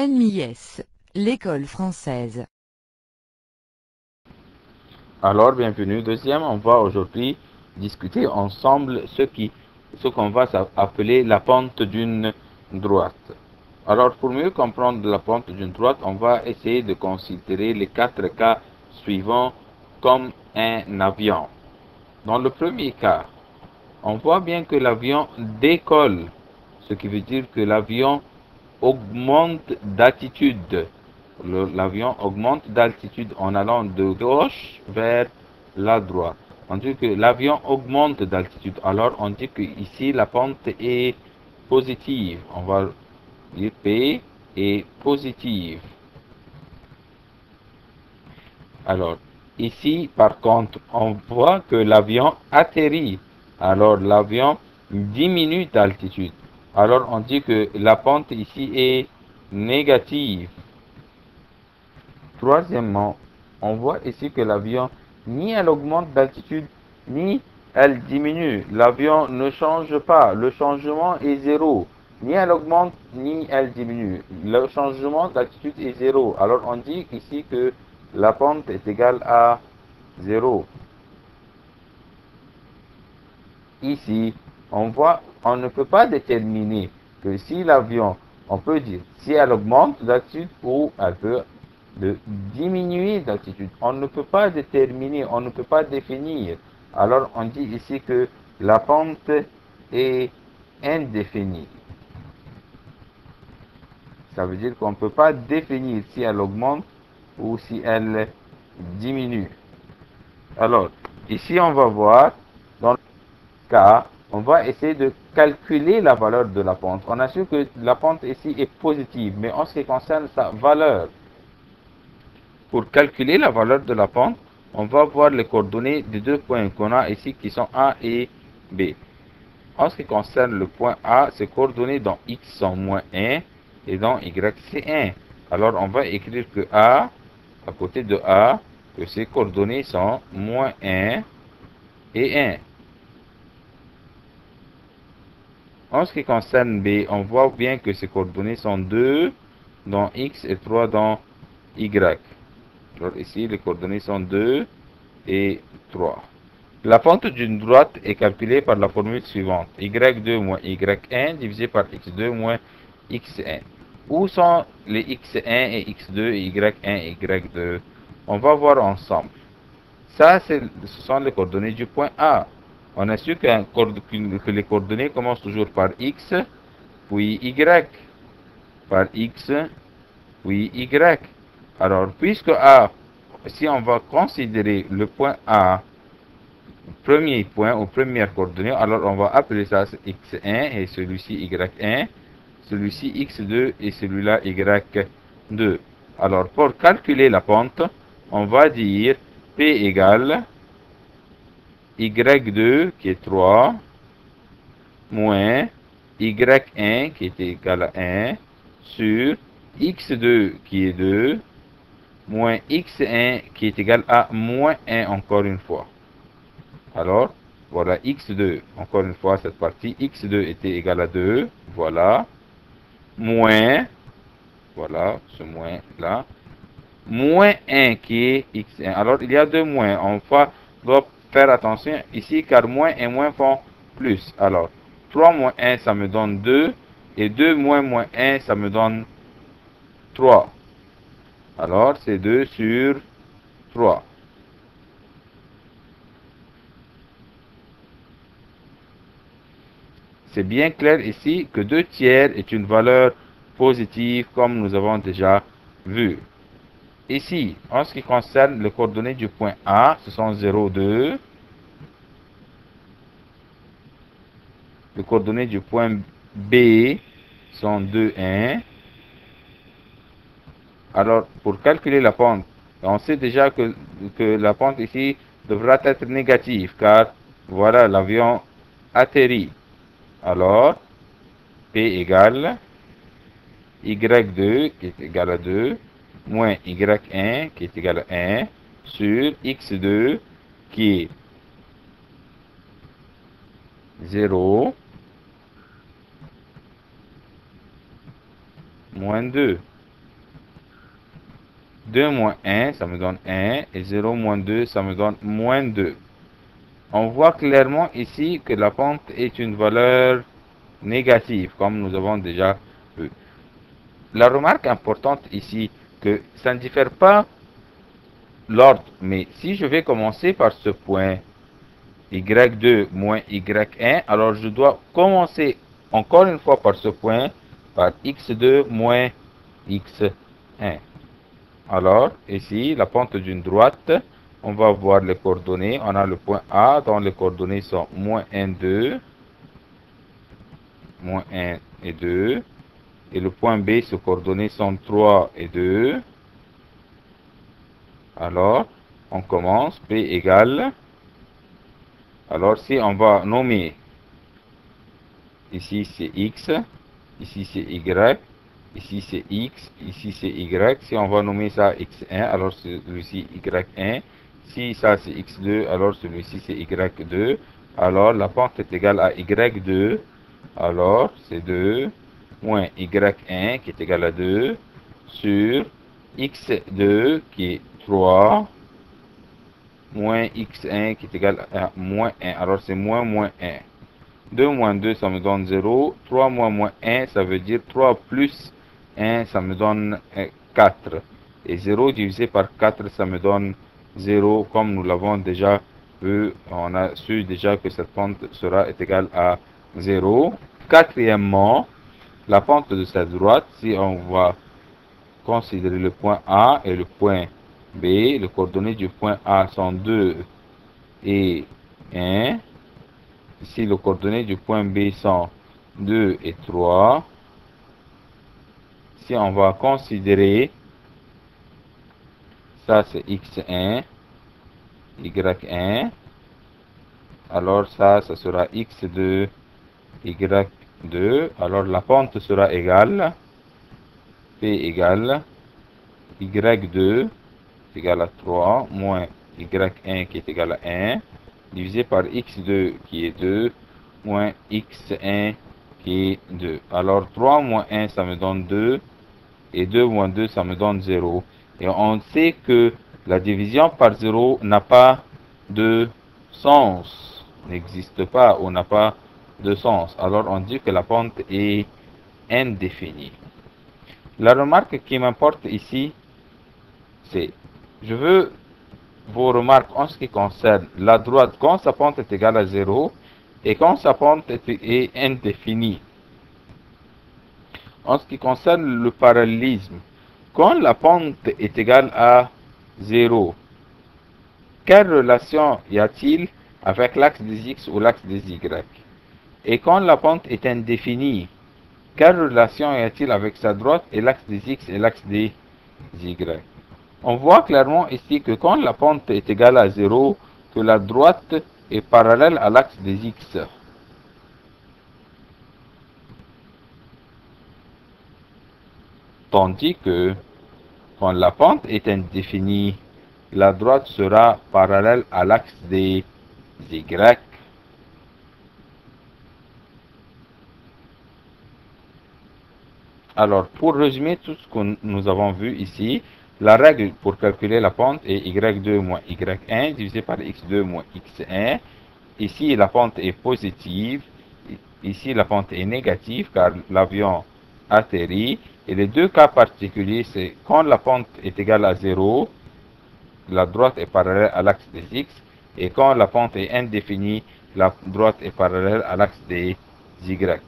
NMIS, l'école française. Alors, bienvenue. Deuxième, on va aujourd'hui discuter ensemble ce qu'on va appeler la pente d'une droite. Alors, pour mieux comprendre la pente d'une droite, on va essayer de considérer les 4 cas suivants comme un avion. Dans le premier cas, on voit bien que l'avion décolle, ce qui veut dire que l'avion augmente d'altitude. L'avion augmente d'altitude en allant de gauche vers la droite. On dit que l'avion augmente d'altitude. Alors on dit que ici la pente est positive. On va dire P est positive. Alors ici par contre on voit que l'avion atterrit. Alors l'avion diminue d'altitude. Alors on dit que la pente ici est négative. Troisièmement, on voit ici que l'avion, ni elle augmente d'altitude, ni elle diminue. L'avion ne change pas. Le changement est zéro. Ni elle augmente, ni elle diminue. Le changement d'altitude est zéro. Alors on dit ici que la pente est égale à zéro. Ici, on ne peut pas déterminer que si l'avion, on peut dire si elle augmente d'altitude ou elle peut diminuer d'altitude. On ne peut pas déterminer, on ne peut pas définir. Alors on dit ici que la pente est indéfinie. Ça veut dire qu'on ne peut pas définir si elle augmente ou si elle diminue. Alors, ici on va voir, dans le cas, on va essayer de calculer la valeur de la pente. On assure que la pente ici est positive, mais en ce qui concerne sa valeur, pour calculer la valeur de la pente, on va voir les coordonnées des deux points qu'on a ici qui sont A et B. En ce qui concerne le point A, ses coordonnées dans X sont moins 1 et dans Y c'est 1. Alors on va écrire que A, à côté de A, que ses coordonnées sont moins 1 et 1. En ce qui concerne B, on voit bien que ses coordonnées sont 2 dans X et 3 dans Y. Alors ici, les coordonnées sont 2 et 3. La pente d'une droite est calculée par la formule suivante. Y2 moins Y1 divisé par X2 moins X1. Où sont les X1 et X2 et Y1 et Y2? On va voir ensemble. Ça, ce sont les coordonnées du point A. On a su que les coordonnées commencent toujours par X, puis Y. Par X, puis Y. Alors, puisque A, si on va considérer le point A, premier point ou première coordonnée, alors on va appeler ça X1 et celui-ci Y1, celui-ci X2 et celui-là Y2. Alors, pour calculer la pente, on va dire P égale Y2 qui est 3 moins Y1 qui est égal à 1 sur X2 qui est 2 moins X1 qui est égal à moins 1 encore une fois. Alors, voilà X2, encore une fois cette partie, X2 était égal à 2, voilà, moins, voilà, ce moins là, moins 1 qui est X1. Alors, il y a deux moins, on doit faire attention ici car moins et moins font plus. Alors, 3 moins 1, ça me donne 2, et 2 moins moins 1, ça me donne 3. Alors, c'est 2 sur 3. C'est bien clair ici que 2 tiers est une valeur positive comme nous avons déjà vu. Ici, en ce qui concerne les coordonnées du point A, ce sont 0, 2. Les coordonnées du point B sont 2, 1. Alors, pour calculer la pente, on sait déjà que la pente ici devra être négative car voilà l'avion atterrit. Alors, P égale Y2 qui est égal à 2 moins Y1 qui est égal à 1 sur X2 qui est 0 moins 2. 2 moins 1, ça me donne 1. Et 0 moins 2, ça me donne moins 2. On voit clairement ici que la pente est une valeur négative, comme nous avons déjà vu. La remarque importante ici, que ça ne diffère pas l'ordre, mais si je vais commencer par ce point y2 moins y1, alors je dois commencer encore une fois par ce point, par x2 moins x1. Alors, ici, la pente d'une droite, on va voir les coordonnées. On a le point A dont les coordonnées sont moins 1, 2, moins 1 et 2. Et le point B, ses coordonnées sont 3 et 2. Alors, on commence. P égale. Alors, si on va nommer, ici c'est X, ici c'est Y, ici c'est X, ici c'est Y. Si on va nommer ça X1, alors celui-ci Y1. Si ça c'est X2, alors celui-ci c'est Y2. Alors, la pente est égale à Y2. Alors, c'est 2 moins Y1 qui est égal à 2 sur X2 qui est 3 moins X1 qui est égal à moins 1. Alors, c'est moins 1. 2 moins 2, ça me donne 0. 3 moins 1, ça veut dire 3 plus 1, ça me donne 4. Et 0 divisé par 4, ça me donne 0. Comme nous l'avons déjà vu, on a su déjà que cette pente sera égale à 0. Quatrièmement, la pente de cette droite, si on va considérer le point A et le point B, les coordonnées du point A sont 2 et 1. Ici, les coordonnées du point B sont 2 et 3. Si on va considérer, ça c'est x1, y1, alors ça sera x2, y2. Alors la pente sera égale, P égale y2 égale à 3 moins y1 qui est égal à 1 divisé par x2 qui est 2 moins x1 qui est 2. Alors 3 moins 1 ça me donne 2 et 2 moins 2 ça me donne 0. Et on sait que la division par 0 n'a pas de sens, n'existe pas ou n'a pas de sens. Alors on dit que la pente est indéfinie. La remarque qui m'importe ici, c'est, je veux vos remarques en ce qui concerne la droite quand sa pente est égale à 0 et quand sa pente est indéfinie. En ce qui concerne le parallélisme, quand la pente est égale à 0, quelle relation y a-t-il avec l'axe des x ou l'axe des y? Et quand la pente est indéfinie, quelle relation y a-t-il avec sa droite et l'axe des x et l'axe des y? On voit clairement ici que quand la pente est égale à 0, que la droite est parallèle à l'axe des x. Tandis que quand la pente est indéfinie, la droite sera parallèle à l'axe des y. Alors, pour résumer tout ce que nous avons vu ici, la règle pour calculer la pente est y2 moins y1 divisé par x2 moins x1. Ici, la pente est positive. Ici, la pente est négative car l'avion atterrit. Et les deux cas particuliers, c'est quand la pente est égale à 0, la droite est parallèle à l'axe des x. Et quand la pente est indéfinie, la droite est parallèle à l'axe des y.